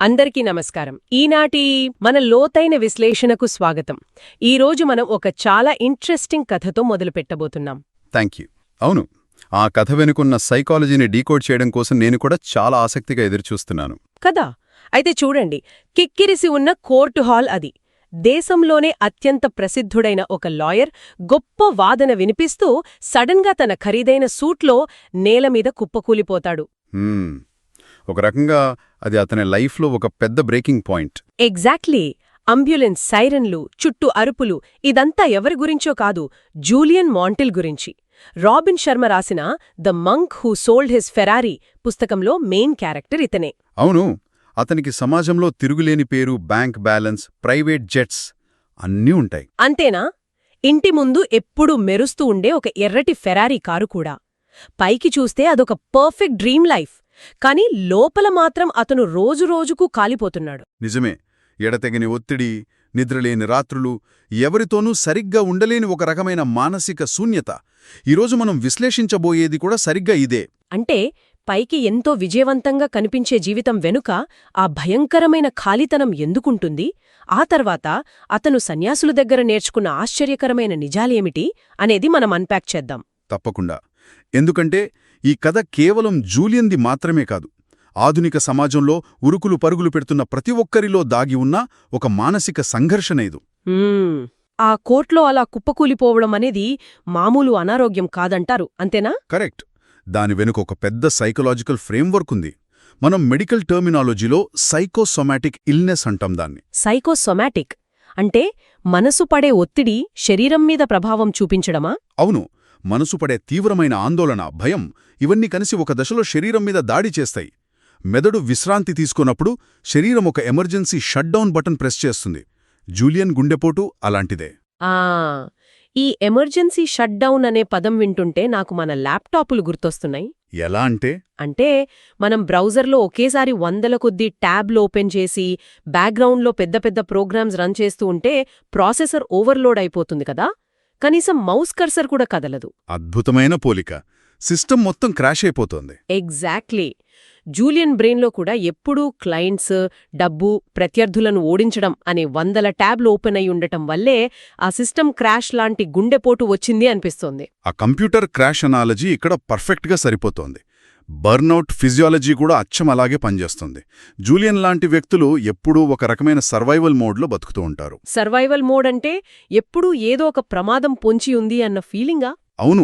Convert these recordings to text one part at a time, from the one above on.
అందరికీ నమస్కారం. ఈనాటి మన లోతైన విశ్లేషణకు స్వాగతం. ఈరోజు మనం ఒక చాలా ఇంట్రెస్టింగ్ కథతో మొదలుపెట్టబోతున్నాం. థ్యాంక్యూ. అవును, ఆ కథ వెనుకున్న సైకాలజీని డీకోడ్ చేయడం కోసం నేను కూడా చాలా ఆసక్తిగా ఎదురుచూస్తున్నాను. కదా, అయితే చూడండి, కిక్కిరిసి ఉన్న కోర్టు హాల్ అది. దేశంలోనే అత్యంత ప్రసిద్ధుడైన ఒక లాయర్ గొప్ప వాదన వినిపిస్తూ సడన్గా తన ఖరీదైన సూట్లో నేలమీద కుప్పకూలిపోతాడు. ఒక రకంగా అది అతని లైఫ్లో ఒక పెద్ద బ్రేకింగ్ పాయింట్. ఎగ్జాక్ట్లీ. అంబ్యులెన్స్ సైరన్లు, చుట్టూ అరుపులు, ఇదంతా ఎవరి గురించో కాదు, జూలియన్ మాంటిల్ గురించి. రాబిన్ శర్మ రాసిన the Monk who sold his Ferrari పుస్తకంలో మెయిన్ క్యారెక్టర్ ఇతనే. అవును, అతనికి సమాజంలో తిరుగులేని పేరు, బ్యాంక్ బ్యాలెన్స్, ప్రైవేట్ జెట్స్ అన్నీ ఉంటాయి. అంతేనా? ఇంటి ముందు ఎప్పుడూ మెరుస్తూ ఉండే ఒక ఎర్రటి ఫెరారీ కారు కూడా. పైకి చూస్తే అదొక పర్ఫెక్ట్ డ్రీమ్ లైఫ్. కాని లోపల మాత్రం అతను రోజురోజుకూ కాలిపోతున్నాడు. నిజమే. ఎడతెగని ఒత్తిడి, నిద్రలేని రాత్రులు, ఎవరితోనూ సరిగ్గా ఉండలేని ఒక రకమైన మానసిక శూన్యత. ఈరోజు మనం విశ్లేషించబోయేది కూడా సరిగ్గా ఇదే. అంటే పైకి ఎంతో విజయవంతంగా కనిపించే జీవితం వెనుక ఆ భయంకరమైన ఖాళీతనం ఎందుకుంటుంది? ఆ తర్వాత అతను సన్యాసుల దగ్గర నేర్చుకున్న ఆశ్చర్యకరమైన నిజాలేమిటి అనేది మనం అన్పాక్ చేద్దాం. తప్పకుండా. ఎందుకంటే ఈ కథ కేవలం జూలియన్ది మాత్రమే కాదు, ఆధునిక సమాజంలో ఉరుకులు పరుగులు పెడుతున్న ప్రతి ఒక్కరిలో దాగి ఉన్న ఒక మానసిక సంఘర్షణ ఇది. ఆ కోర్టులో అలా కుప్పకూలిపోవడం అనేది మామూలు అనారోగ్యం కాదంటారు, అంతేనా? కరెక్ట్. దాని వెనుక ఒక పెద్ద సైకలాజికల్ ఫ్రేమ్వర్క్ ఉంది. మనం మెడికల్ టర్మినాలజీలో సైకోసొమాటిక్ ఇల్నెస్ అంటాం దాన్ని. సైకోసొమాటిక్ అంటే మనసు పడే ఒత్తిడి శరీరం మీద ప్రభావం చూపించడమా? అవును, మనసు పడే తీవ్రమైన ఆందోళన, భయం ఇవన్నీ కలిసి ఒక దశలో శరీరం మీద దాడి చేస్తాయి. మెదడు విశ్రాంతి తీసుకున్నప్పుడు శరీరం ఒక ఎమర్జెన్సీ షట్డౌన్ బటన్ ప్రెస్ చేస్తుంది. జూలియన్ గుండెపోటు అలాంటిదే. ఈ ఎమర్జెన్సీ షట్డౌన్ అనే పదం వింటుంటే నాకు మన ల్యాప్టాపులు గుర్తొస్తున్నాయి. ఎలా అంటే? అంటే మనం బ్రౌజర్లో ఒకేసారి వందల కొద్దీ ట్యాబ్లు ఓపెన్ చేసి బ్యాక్గ్రౌండ్లో పెద్ద పెద్ద ప్రోగ్రామ్స్ రన్ చేస్తూ ఉంటే ప్రాసెసర్ ఓవర్లోడ్ అయిపోతుంది కదా, కనీసం మౌస్ కర్సర్ కూడా కదలదు. అద్భుతమైన పోలిక. సిస్టమ్ మొత్తం క్రాష్ అయిపోతోంది. ఎగ్జాక్ట్లీ. జూలియన్ బ్రెయిన్లో కూడా ఎప్పుడూ క్లయింట్స్, డబ్బు, ప్రత్యర్థులను ఓడించడం అనే వందల ట్యాబ్లు ఓపెన్ అయి ఉండటం వల్లే ఆ సిస్టమ్ క్రాష్ లాంటి గుండెపోటు వచ్చింది అనిపిస్తోంది. ఆ కంప్యూటర్ క్రాష్ అనాలజీ ఇక్కడ పర్ఫెక్ట్గా సరిపోతోంది. బర్నౌట్ ఫిజియాలజీ కూడా అచ్చం అలాగే పనిచేస్తుంది. జూలియన్ లాంటి వ్యక్తులు ఎప్పుడూ ఒక రకమైన సర్వైవల్ మోడ్లో బతుకుతూ ఉంటారు. సర్వైవల్ మోడ్ అంటే ఎప్పుడూ ఏదో ఒక ప్రమాదం పొంచి ఉంది అన్న ఫీలింగా? అవును,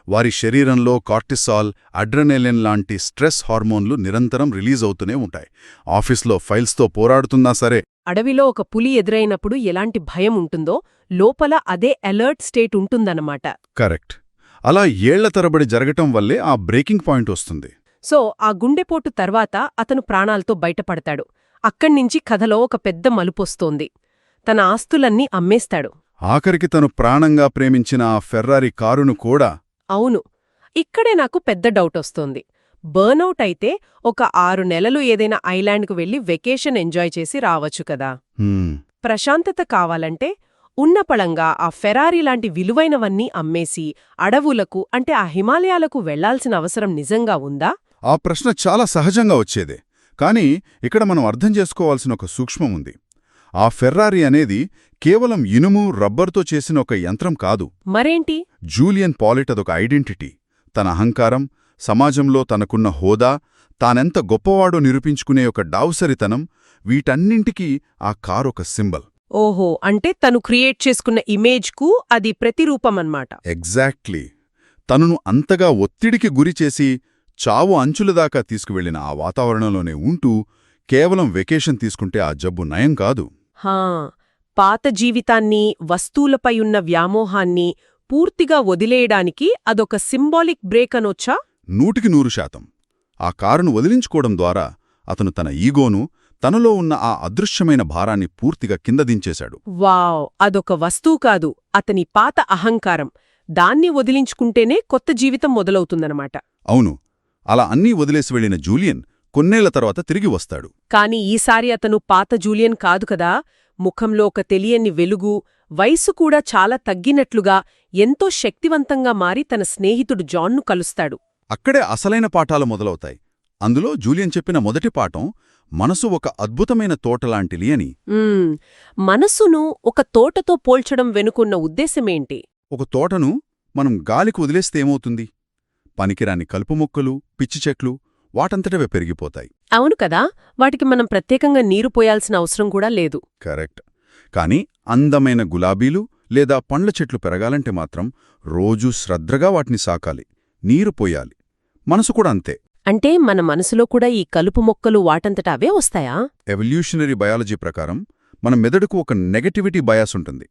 వారి శరీరంలో కార్టిసాల్, అడ్రనెలిన్ లాంటి స్ట్రెస్ హార్మోన్లు నిరంతరం రిలీజ్ అవుతూనే ఉంటాయి. ఆఫీస్లో ఫైల్స్తో పోరాడుతున్నా సరే, అడవిలో ఒక పులి ఎదురైనప్పుడు ఎలాంటి భయం ఉంటుందో లోపల అదే అలర్ట్ స్టేట్ ఉంటుందన్నమాట. కరెక్ట్. అలా ఏళ్ల తరబడి జరగటం వల్లే ఆ బ్రేకింగ్ పాయింట్ వస్తుంది. సో ఆ గుండెపోటు తర్వాత అతను ప్రాణాలతో బయటపడతాడు. అక్కడ్నించి కథలో ఒక పెద్ద మలుపొస్తోంది. తన ఆస్తులన్నీ అమ్మేస్తాడు. ఆఖరికి తను ప్రాణంగా ప్రేమించిన ఆ ఫెర్రారీ కారును కూడా. అవును, ఇక్కడే నాకు పెద్ద డౌటొస్తోంది. బర్నౌట్ అయితే ఒక 6 నెలలు ఏదైనా ఐలాండ్కు వెళ్లి వెకేషన్ ఎంజాయ్ చేసి రావచ్చు కదా. ప్రశాంతత కావాలంటే ఉన్నపళంగా ఆ ఫెరారీ లాంటి విలువైనవన్నీ అమ్మేసి అడవులకు, అంటే ఆ హిమాలయాలకు వెళ్లాల్సిన అవసరం నిజంగా ఉందా? ఆ ప్రశ్న చాలా సహజంగా వచ్చేదే. కాని ఇక్కడ మనం అర్థం చేసుకోవాల్సిన ఒక సూక్ష్మం ఉంది. ఆ ఫెర్రారీ అనేది కేవలం ఇనుము, రబ్బర్తో చేసిన ఒక యంత్రం కాదు. మరేంటి? జూలియన్ పాలిట్ అదొక ఐడెంటిటీ. తన అహంకారం, సమాజంలో తనకున్న హోదా, తానెంత గొప్పవాడో నిరూపించుకునే ఒక డావుసరితనం, వీటన్నింటికీ ఆ కారొక సింబల్. ఓహో, అంటే తను క్రియేట్ చేసుకున్న ఇమేజ్కు అది ప్రతిరూపమన్మాట. ఎగ్జాక్ట్లీ. తనను అంతగా ఒత్తిడికి గురిచేసి చావు అంచులదాకా తీసుకువెళ్లిన ఆ వాతావరణంలోనే ఉంటూ కేవలం వెకేషన్ తీసుకుంటే ఆ జబ్బు నయం కాదు. పాత జీవితాన్ని, వస్తువులపై ఉన్న వ్యామోహాన్ని పూర్తిగా వదిలేయడానికి అదొక సింబాలిక్ బ్రేక్ అనొచ్చా? 100% ఆ కారును వదిలించుకోవడం ద్వారా అతను తన ఈగోను, తనలో ఉన్న ఆ అదృశ్యమైన భారాన్ని పూర్తిగా కిందదించేశాడు. వావ్, అదొక వస్తువు కాదు, అతని పాత అహంకారం. దాన్ని వదిలించుకుంటేనే కొత్త జీవితం మొదలవుతుందన్నమాట. అవును, అలా అన్నీ వదిలేసి వెళ్లిన జూలియన్ కొన్నేళ్ల తర్వాత తిరిగి వస్తాడు. కాని ఈసారి అతను పాత జూలియన్ కాదు కదా. ముఖంలో ఒక తెలియని వెలుగు, వయస్సు కూడా చాలా తగ్గినట్లుగా ఎంతో శక్తివంతంగా మారి తన స్నేహితుడు జాన్ను కలుస్తాడు. అక్కడే అసలైన పాఠాలు మొదలవుతాయి. అందులో జూలియన్ చెప్పిన మొదటి పాఠం మనసు ఒక అద్భుతమైన తోటలాంటిది అని. మనస్సును ఒక తోటతో పోల్చడం వెనుకున్న ఉద్దేశమేంటి? ఒక తోటను మనం గాలికి వదిలేస్తే ఏమవుతుంది? పనికిరాని కలుపు మొక్కలు, పిచ్చి చెట్లు వాటంతటవే పెరిగిపోతాయి. అవును కదా, వాటికి మనం ప్రత్యేకంగా నీరు పోయాల్సిన అవసరం కూడా లేదు. కరెక్ట్. కాని అందమైన గులాబీలు లేదా పండ్ల చెట్లు పెరగాలంటే మాత్రం రోజూ శ్రద్ధగా వాటిని సాకాలి, నీరు పోయాలి. మనసు కూడా అంతే. అంటే మన మనసులో కూడా ఈ కలుపు మొక్కలు వాటంతట అవే వస్తాయా? ఎవల్యూషనరీ బయాలజీ ప్రకారం మన మెదడుకు ఒక నెగటివిటీ బయాస్ ఉంటుంది.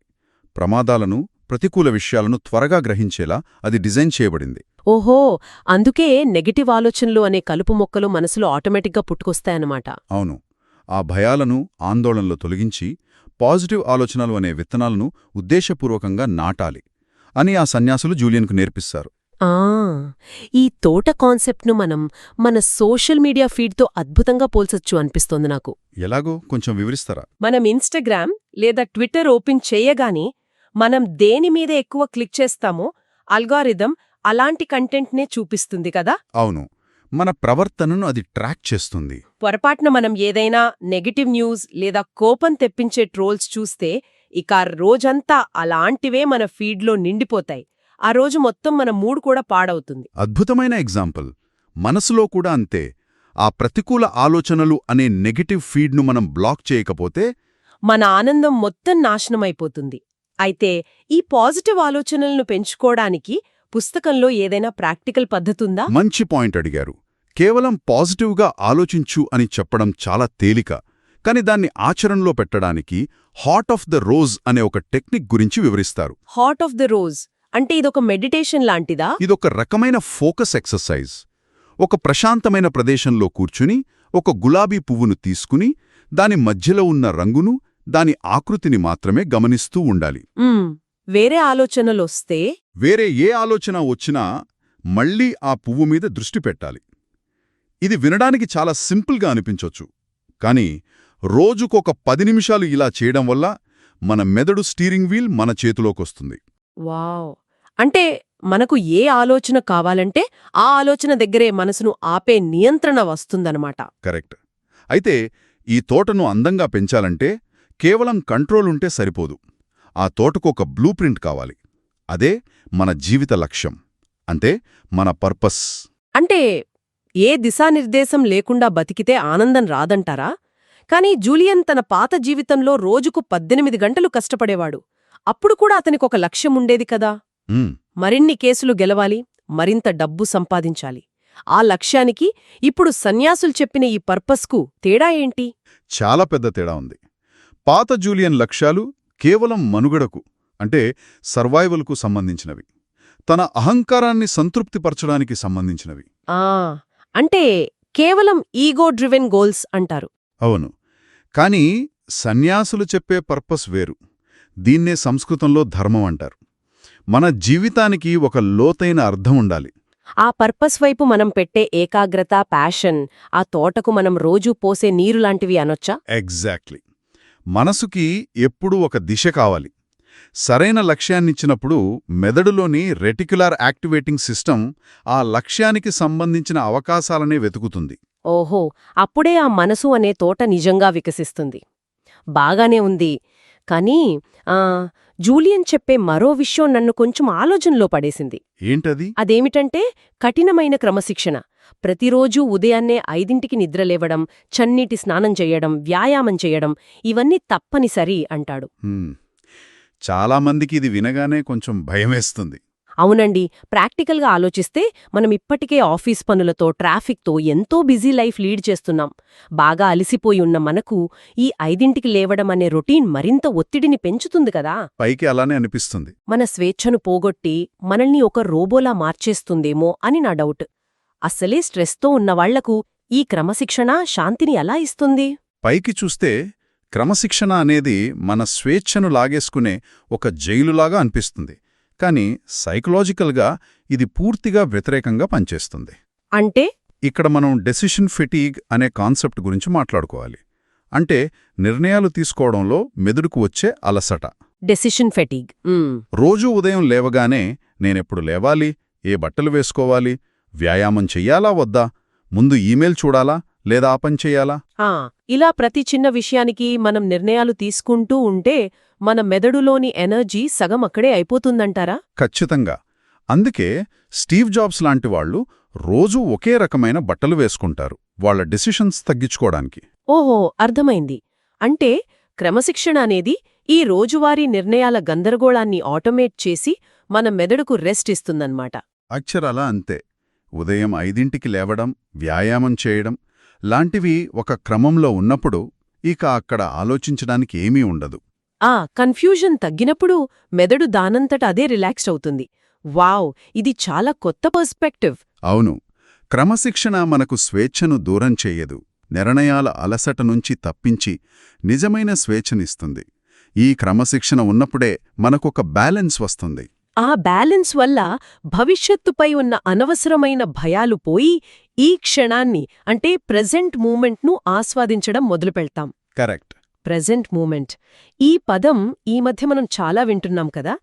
ప్రమాదాలను, ప్రతికూల విషయాలను త్వరగా గ్రహించేలా అది డిజైన్ చేయబడింది. ఓహో, అందుకే నెగటివ్ ఆలోచనలు అనే కలుపు మొక్కలు మనసులో ఆటోమేటిక్గా పుట్టుకొస్తాయన్నమాట. అవును. ఆ భయాలను, ఆందోళనలు తొలగించి పాజిటివ్ ఆలోచనలు అనే విత్తనాలను ఉద్దేశపూర్వకంగా నాటాలి అని ఆ సన్యాసులు జూలియన్కు నేర్పిస్తారు. ఈ తోట కాన్సెప్ట్ను మనం మన సోషల్ మీడియా ఫీడ్తో అద్భుతంగా పోల్చొచ్చు అనిపిస్తోంది నాకు. ఎలాగో కొంచెం వివరిస్తారా? మనం ఇన్స్టాగ్రామ్ లేదా ట్విట్టర్ ఓపెన్ చేయగానే మనం దేని మీద ఎక్కువ క్లిక్ చేస్తామో అల్గారిథం అలాంటి కంటెంట్నే చూపిస్తుంది కదా. అవును, మన ప్రవర్తనను అది ట్రాక్ చేస్తుంది. పొరపాటున మనం ఏదైనా నెగటివ్ న్యూస్ లేదా కోపం తెప్పించే ట్రోల్స్ చూస్తే ఇక రోజంతా అలాంటివే మన ఫీడ్లో నిండిపోతాయి. ఆ రోజు మొత్తం మన మూడ్ కూడా పాడవుతుంది. అద్భుతమైన ఎగ్జాంపుల్. మనసులో కూడా అంతే. ఆ ప్రతికూల ఆలోచనలు అనే నెగటివ్ ఫీడ్ను మనం బ్లాక్ చేయకపోతే మన ఆనందం మొత్తం నాశనమైపోతుంది. అయితే ఈ పాజిటివ్ ఆలోచనలను పెంచుకోవడానికి పుస్తకంలో ఏదైనా ప్రాక్టికల్ పద్ధతుందా? మంచి పాయింట్ అడిగారు. కేవలం పాజిటివ్గా ఆలోచించు అని చెప్పడం చాలా తేలిక. కాని దాన్ని ఆచరణలో పెట్టడానికి హార్ట్ ఆఫ్ ద రోజ్ అనే ఒక టెక్నిక్ గురించి వివరిస్తారు. హార్ట్ ఆఫ్ ద రోజ్ అంటే ఇదొక మెడిటేషన్ లాంటిదా? ఇదొక రకమైన ఫోకస్ ఎక్సర్సైజ్. ఒక ప్రశాంతమైన ప్రదేశంలో కూర్చుని ఒక గులాబీ పువ్వును తీసుకుని దాని మధ్యలో ఉన్న రంగును, దాని ఆకృతిని మాత్రమే గమనిస్తూ ఉండాలి. వేరే ఆలోచనలొస్తే? వేరే ఏ ఆలోచన వచ్చినా మళ్ళీ ఆ పువ్వు మీద దృష్టి పెట్టాలి. ఇది వినడానికి చాలా సింపుల్గా అనిపించొచ్చు. కాని రోజుకొక 10 నిమిషాలు ఇలా చేయడం వల్ల మన మెదడు స్టీరింగ్ వీల్ మన చేతిలోకొస్తుంది. వావ్! అంటే మనకు ఏ ఆలోచన కావాలంటే ఆ ఆలోచన దగ్గరే మనసును ఆపే నియంత్రణ వస్తుందన్నమాట. కరెక్ట్. అయితే ఈ తోటను అందంగా పెంచాలంటే కేవలం కంట్రోల్ ఉంటే సరిపోదు. ఆ తోటకు ఒక బ్లూ ప్రింట్ కావాలి. అదే మన జీవిత లక్ష్యం, అంటే మన పర్పస్. అంటే ఏ దిశానిర్దేశం లేకుండా బతికితే ఆనందం రాదంటారా? కానీ జూలియన్ తన పాత జీవితంలో రోజుకు 18 గంటలు కష్టపడేవాడు. అప్పుడు కూడా అతనికొక లక్ష్యం ఉండేది కదా. మరిన్ని కేసులు గెలవాలి, మరింత డబ్బు సంపాదించాలి. ఆ లక్ష్యానికి ఇప్పుడు సన్యాసులు చెప్పిన ఈ పర్పస్కు తేడా ఏంటి? చాలా పెద్ద తేడా ఉంది. పాత జూలియన్ లక్ష్యాలు కేవలం మనుగడకు, అంటే సర్వైవల్కు సంబంధించినవి. తన అహంకారాన్ని సంతృప్తిపరచడానికి సంబంధించినవి. అంటే కేవలం ఈగో డ్రివెన్ గోల్స్ అంటారు. అవును. కాని సన్యాసులు చెప్పే పర్పస్ వేరు. దీన్నే సంస్కృతంలో ధర్మం అంటారు. మన జీవితానికి ఒక లోతైన అర్థం ఉండాలి. ఆ పర్పస్ వైపు మనం పెట్టే ఏకాగ్రత, ప్యాషన్, ఆ తోటకు మనం రోజూ పోసే నీరు లాంటివి అనొచ్చా? ఎగ్జాక్ట్లీ. మనసుకి ఎప్పుడూ ఒక దిశ కావాలి. సరైన లక్ష్యాన్నిచ్చినప్పుడు మెదడులోని రెటిక్యులార్ యాక్టివేటింగ్ సిస్టమ్ ఆ లక్ష్యానికి సంబంధించిన అవకాశాలనే వెతుకుతుంది. ఓహో, అప్పుడే ఆ మనసు అనే తోట నిజంగా వికసిస్తుంది. బాగానే ఉంది. కానీ జూలియన్ చెప్పే మరో విషయం నన్ను కొంచెం ఆలోచనలో పడేసింది. ఏంటది? అదేమిటంటే కఠినమైన క్రమశిక్షణ. ప్రతిరోజూ ఉదయాన్నే 5ంటికి నిద్రలేవడం, చన్నీటి స్నానం చెయ్యడం, వ్యాయామం చెయ్యడం ఇవన్నీ తప్పనిసరి అంటాడు. చాలామందికి ఇది వినగానే కొంచెం భయమేస్తుంది. అవునండి. ప్రాక్టికల్గా ఆలోచిస్తే మనం ఇప్పటికే ఆఫీస్ పనులతో, ట్రాఫిక్తో ఎంతో బిజీ లైఫ్ లీడ్ చేస్తున్నాం. బాగా అలసిపోయి ఉన్న మనకు ఈ 5ంటికి లేవడం అనే రొటీన్ మరింత ఒత్తిడిని పెంచుతుంది కదా. పైకి అలానే అనిపిస్తుంది. మన స్వేచ్ఛను పోగొట్టి మనల్ని ఒక రోబోలా మార్చేస్తుందేమో అని నా డౌట్. అస్సలే స్ట్రెస్తో ఉన్నవాళ్లకు ఈ క్రమశిక్షణ శాంతిని ఎలా ఇస్తుంది? పైకి చూస్తే క్రమశిక్షణ అనేది మన స్వేచ్ఛను లాగేసుకునే ఒక జైలులాగా అనిపిస్తుంది. కాని సైకలాజికల్గా ఇది పూర్తిగా వ్యతిరేకంగా పనిచేస్తుంది. అంటే ఇక్కడ మనం డెసిషన్ ఫెటీగ్ అనే కాన్సెప్ట్ గురించి మాట్లాడుకోవాలి. అంటే నిర్ణయాలు తీసుకోవడంలో మెదడుకు వచ్చే అలసట. Decision fatigue. రోజూ ఉదయం లేవగానే నేనెప్పుడు లేవాలి, ఏ బట్టలు వేసుకోవాలి, వ్యాయామం చెయ్యాలా వద్దా, ముందు ఈమెయిల్ చూడాలా లేదా ఆ పని చెయ్యాలా? ఆ, ఇలా ప్రతి చిన్న విషయానికి మనం నిర్ణయాలు తీసుకుంటూ ఉంటే మన మెదడులోని ఎనర్జీ సగం అక్కడే అయిపోతుందంటారా? ఖచ్చితంగా. అందుకే స్టీవ్ జాబ్స్ లాంటి వాళ్ళు రోజూ ఒకే రకమైన బట్టలు వేసుకుంటారు, వాళ్ళ డెసిషన్స్ తగ్గించుకోవడానికి. ఓహో, అర్థమైంది. అంటే క్రమశిక్షణ అనేది ఈ రోజువారీ నిర్ణయాల గందరగోళాన్ని ఆటోమేట్ చేసి మన మెదడుకు రెస్ట్ ఇస్తుందన్నమాట. అక్షరాలా అంతే. ఉదయం 5ంటికి లేవడం, వ్యాయామం చేయడం లాంటివి ఒక క్రమంలో ఉన్నప్పుడు ఇక అక్కడ ఆలోచించడానికి ఏమీ ఉండదు. ఆ కన్ఫ్యూజన్ తగ్గినప్పుడు మెదడు దానంతట అదే రిలాక్స్ అవుతుంది. వావ్, ఇది చాలా కొత్త పర్స్పెక్టివ్. అవును, క్రమశిక్షణ మనకు స్వేచ్ఛను దూరం చెయ్యదు, నిర్ణయాల అలసట నుంచి తప్పించి నిజమైన స్వేచ్ఛనిస్తుంది. ఈ క్రమశిక్షణ ఉన్నప్పుడే మనకొక బ్యాలెన్స్ వస్తుంది. ఆ బ్యాలెన్స్ వల్ల భవిష్యత్తుపై ఉన్న అనవసరమైన భయాలు పోయి ఈ క్షణాన్ని అంటే ప్రెజెంట్ మూమెంట్ను ఆస్వాదించడం మొదలుపెళ్తాం. కరెక్ట్. ప్రెజెంట్ మూమెంట్ ఈ పదం ఈ మధ్య మనం చాలా వింటున్నాం కదా,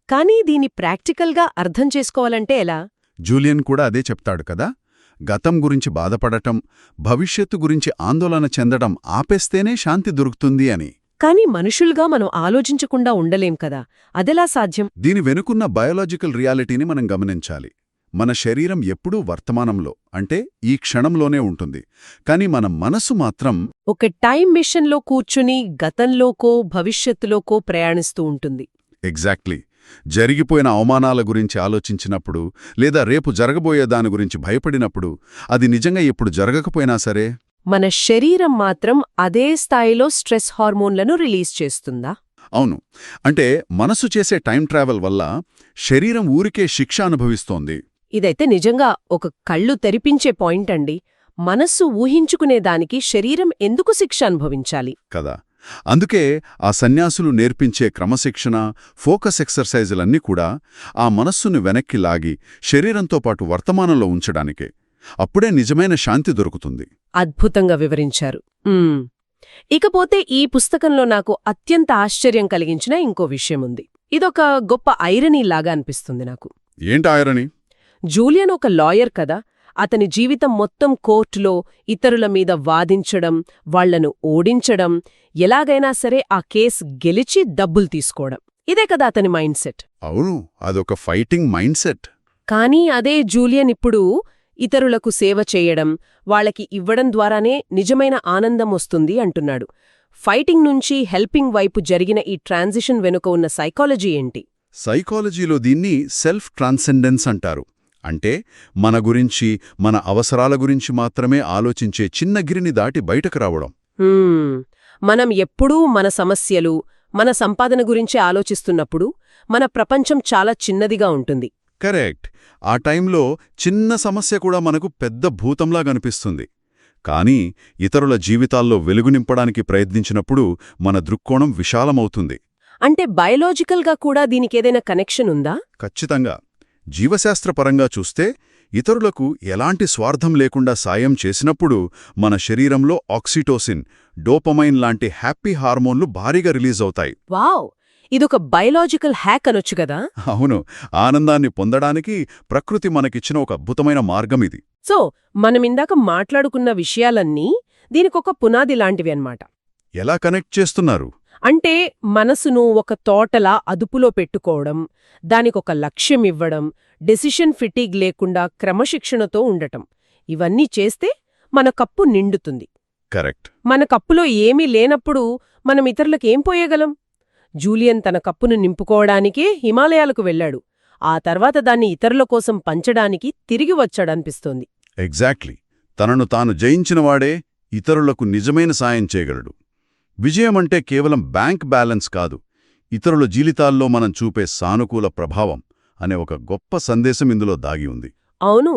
కానీ దీన్ని ప్రాక్టికల్గా అర్థం చేసుకోవాలంటే ఎలా? జూలియన్ కూడా అదే చెప్తాడు కదా, గతం గురించి బాధపడటం, భవిష్యత్తు గురించి ఆందోళన చెందడం ఆపేస్తేనే శాంతి దొరుకుతుంది అని. కానీ మనుషులుగా మనం ఆలోచించకుండా ఉండలేం కదా, అదెలా సాధ్యం? దీని వెనుకున్న బయోలాజికల్ రియాలిటీని మనం గమనించాలి. మన శరీరం ఎప్పుడూ వర్తమానంలో అంటే ఈ క్షణంలోనే ఉంటుంది, కాని మన మనసు మాత్రం ఒక టైం మిషన్లో కూర్చుని గతంలోకో భవిష్యత్తులోకో ప్రయాణిస్తూ ఉంటుంది. ఎగ్జాక్ట్లీ. జరిగిపోయిన అవమానాల గురించి ఆలోచించినప్పుడు లేదా రేపు జరగబోయే దాని గురించి భయపడినప్పుడు అది నిజంగా ఎప్పుడు జరగకపోయినా సరే మన శరీరం మాత్రం అదే స్థాయిలో స్ట్రెస్ హార్మోన్లను రిలీజ్ చేస్తుందా? అవును. అంటే మనసు చేసే టైం ట్రావెల్ వల్ల శరీరం ఊరికే శిక్ష అనుభవిస్తోంది. ఇదైతే నిజంగా ఒక కళ్ళు తెరిపించే పాయింట్ అండి. మనస్సు ఊహించుకునేదానికి శరీరం ఎందుకు శిక్ష అనుభవించాలి కదా. అందుకే ఆ సన్యాసులు నేర్పించే క్రమశిక్షణ, ఫోకస్ ఎక్సర్సైజులన్నీ కూడా ఆ మనస్సును వెనక్కి లాగి శరీరంతో పాటు వర్తమానంలో ఉంచడానికే. అప్పుడే నిజమైన శాంతి దొరుకుతుంది. అద్భుతంగా వివరించారు. ఇకపోతే ఈ పుస్తకంలో నాకు అత్యంత ఆశ్చర్యం కలిగించిన ఇంకో విషయముంది. ఇదొక గొప్ప ఐరనీలాగా అనిపిస్తుంది నాకు. ఏంటి ఐరనీ? జూలియన్ ఒక లాయర్ కదా, అతని జీవితం మొత్తం కోర్టులో ఇతరుల మీద వాదించడం, వాళ్లను ఓడించడం, ఎలాగైనా సరే ఆ కేసు గెలిచి డబ్బులు తీసుకోవడం. ఇదే కదా అతని మైండ్ సెట్. అవును, అదొక ఫైటింగ్ మైండ్ సెట్. కానీ అదే జూలియన్ ఇప్పుడు ఇతరులకు సేవ చేయడం, వాళ్ళకి ఇవ్వడం ద్వారానే నిజమైన ఆనందం వస్తుంది అంటున్నాడు. ఫైటింగ్ నుంచి హెల్పింగ్ వైపు జరిగిన ఈ ట్రాన్సిషన్ వెనుక ఉన్న సైకాలజీ ఏంటి? సైకాలజీలో దీన్ని సెల్ఫ్ ట్రాన్సెండెన్స్ అంటారు. అంటే మన గురించి, మన అవసరాల గురించి మాత్రమే ఆలోచించే చిన్న గిరిని దాటి బయటకు రావడం. మనం ఎప్పుడూ మన సమస్యలు, మన సంపాదన గురించి ఆలోచిస్తున్నప్పుడు మన ప్రపంచం చాలా చిన్నదిగా ఉంటుంది. కరెక్ట్. ఆ టైంలో చిన్న సమస్య కూడా మనకు పెద్ద భూతంలా కనిపిస్తుంది. కానీ ఇతరుల జీవితాల్లో వెలుగు నింపడానికి ప్రయత్నించినప్పుడు మన దృక్కోణం విశాలమవుతుంది. అంటే బయలాజికల్గా కూడా దీనికేదైనా కనెక్షన్ ఉందా? ఖచ్చితంగా. జీవశాస్త్రపరంగా చూస్తే ఇతరులకు ఎలాంటి స్వార్థం లేకుండా సాయం చేసినప్పుడు మన శరీరంలో ఆక్సిటోసిన్, డోపమైన్ లాంటి హ్యాపీ హార్మోన్లు భారీగా రిలీజ్ అవుతాయి. వావ్, ఇదొక బయలాజికల్ హ్యాక్ అనొచ్చు కదా. అవును, ఆనందాన్ని పొందడానికి ప్రకృతి మనకిచ్చిన ఒక అద్భుతమైన మార్గం ఇది. సో మనమిందాక మాట్లాడుకున్న విషయాలన్నీ దీనికొక పునాది లాంటివి అన్నమాట. ఎలా కనెక్ట్ చేస్తున్నారు? అంటే మనసును ఒక తోటలా అదుపులో పెట్టుకోవడం, దానికొక లక్ష్యమివ్వడం, డెసిషన్ ఫిటీగ్ లేకుండా క్రమశిక్షణతో ఉండటం, ఇవన్నీ చేస్తే మన కప్పు నిండుతుంది. కరెక్ట్. మన కప్పులో ఏమీ లేనప్పుడు మనం ఇతరులకేం పోయగలం? జూలియన్ తన కప్పును నింపుకోవడానికే హిమాలయాలకు వెళ్లాడు. ఆ తర్వాత దాన్ని ఇతరుల కోసం పంచడానికి తిరిగి వచ్చాడనిపిస్తోంది. ఎగ్జాక్ట్లీ. తనను తాను జయించినవాడే ఇతరులకు నిజమైన సాయం చేయగలడు. విజయమంటే కేవలం బ్యాంక్ బ్యాలెన్స్ కాదు, ఇతరుల జీవితాల్లో మనం చూపే సానుకూల ప్రభావం అనే ఒక గొప్ప సందేశం ఇందులో దాగి ఉంది. అవును,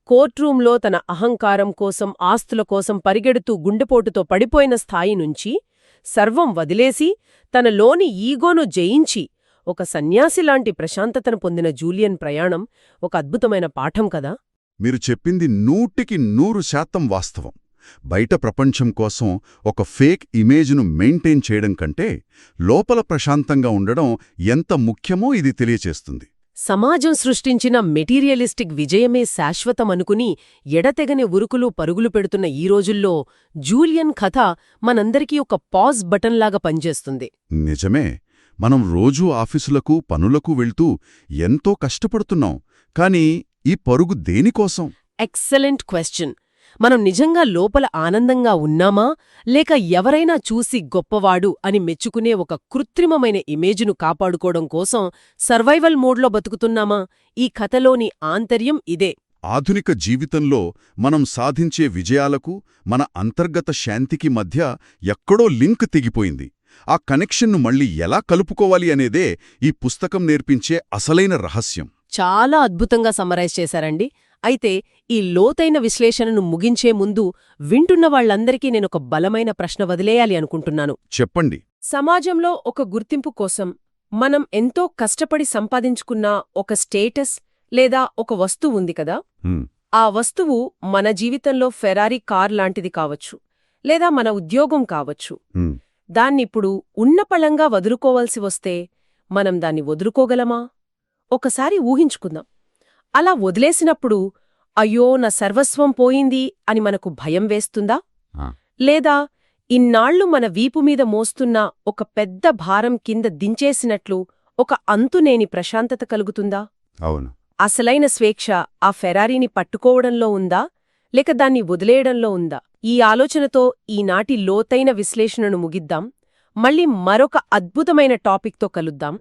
కోర్ట్రూంలో తన అహంకారం కోసం, ఆస్తుల కోసం పరిగెడుతూ గుండెపోటుతో పడిపోయిన స్థాయి నుంచి సర్వం వదిలేసి తనలోని ఈగోను జయించి ఒక సన్యాసిలాంటి ప్రశాంతతను పొందిన జూలియన్ ప్రయాణం ఒక అద్భుతమైన పాఠం కదా. మీరు చెప్పింది 100% వాస్తవం. బయట ప్రపంచం కోసం ఒక ఫేక్ ఇమేజ్ను మెయింటైన్ చేయడం కంటే లోపల ప్రశాంతంగా ఉండడం ఎంత ముఖ్యమో ఇది తెలియచేస్తుంది. సమాజం సృష్టించిన మెటీరియలిస్టిక్ విజయమే శాశ్వతమనుకుని ఎడతెగని ఉరుకులు పరుగులు పెడుతున్న ఈ రోజుల్లో జూలియన్ కథ మనందరికీ ఒక పాజ్ బటన్లాగా పనిచేస్తుంది. నిజమే. మనం రోజూ ఆఫీసులకు పనులకు వెళ్తూ ఎంతో కష్టపడుతున్నాం, కానీ ఈ పరుగు దేనికోసం? Excellent question. మనం నిజంగా లోపల ఆనందంగా ఉన్నామా, లేక ఎవరైనా చూసి గొప్పవాడు అని మెచ్చుకునే ఒక కృత్రిమమైన ఇమేజ్ను కాపాడుకోవడం కోసం సర్వైవల్ మోడ్లో బతుకుతున్నామా? ఈ కథలోని ఆంతర్యం ఇదే. ఆధునిక జీవితంలో మనం సాధించే విజయాలకు మన అంతర్గత శాంతికి మధ్య ఎక్కడో లింక్ తెగిపోయింది. ఆ కనెక్షన్ను మళ్ళీ ఎలా కలుపుకోవాలి అనేదే ఈ పుస్తకం నేర్పించే అసలైన రహస్యం. చాలా అద్భుతంగా సమ్మరైజ్ చేశారండి. అయితే ఈ లోతైన విశ్లేషణను ముగించే ముందు వింటున్న వాళ్లందరికీ నేనొక బలమైన ప్రశ్న వదిలేయాలి అనుకుంటున్నాను. చెప్పండి. సమాజంలో ఒక గుర్తింపు కోసం మనం ఎంతో కష్టపడి సంపాదించుకున్న ఒక స్టేటస్ లేదా ఒక వస్తువు ఉంది కదా, ఆ వస్తువు మన జీవితంలో ఫెరారీ కార్ లాంటిది కావచ్చు, లేదా మన ఉద్యోగం కావచ్చు. దాన్నిప్పుడు ఉన్నపళంగా వదులుకోవాల్సి వస్తే మనం దాన్ని వదులుకోగలమా? ఒకసారి ఊహించుకుందాం. అలా వదిలేసినప్పుడు అయ్యో నా సర్వస్వం పోయింది అని మనకు భయం వేస్తుందా? లేదా ఇన్నాళ్లు మన వీపుమీద మోస్తున్న ఒక పెద్ద భారం కింద దించేసినట్లు ఒక అంతునేని ప్రశాంతత కలుగుతుందా? అవును. అసలైన స్వేచ్ఛ ఆ ఫెరారీని పట్టుకోవడంలో ఉందా, లేక దాన్ని వదిలేయడంలో ఉందా? ఈ ఆలోచనతో ఈనాటి లోతైన విశ్లేషణను ముగిద్దాం. మళ్ళీ మరొక అద్భుతమైన టాపిక్తో కలుద్దాం.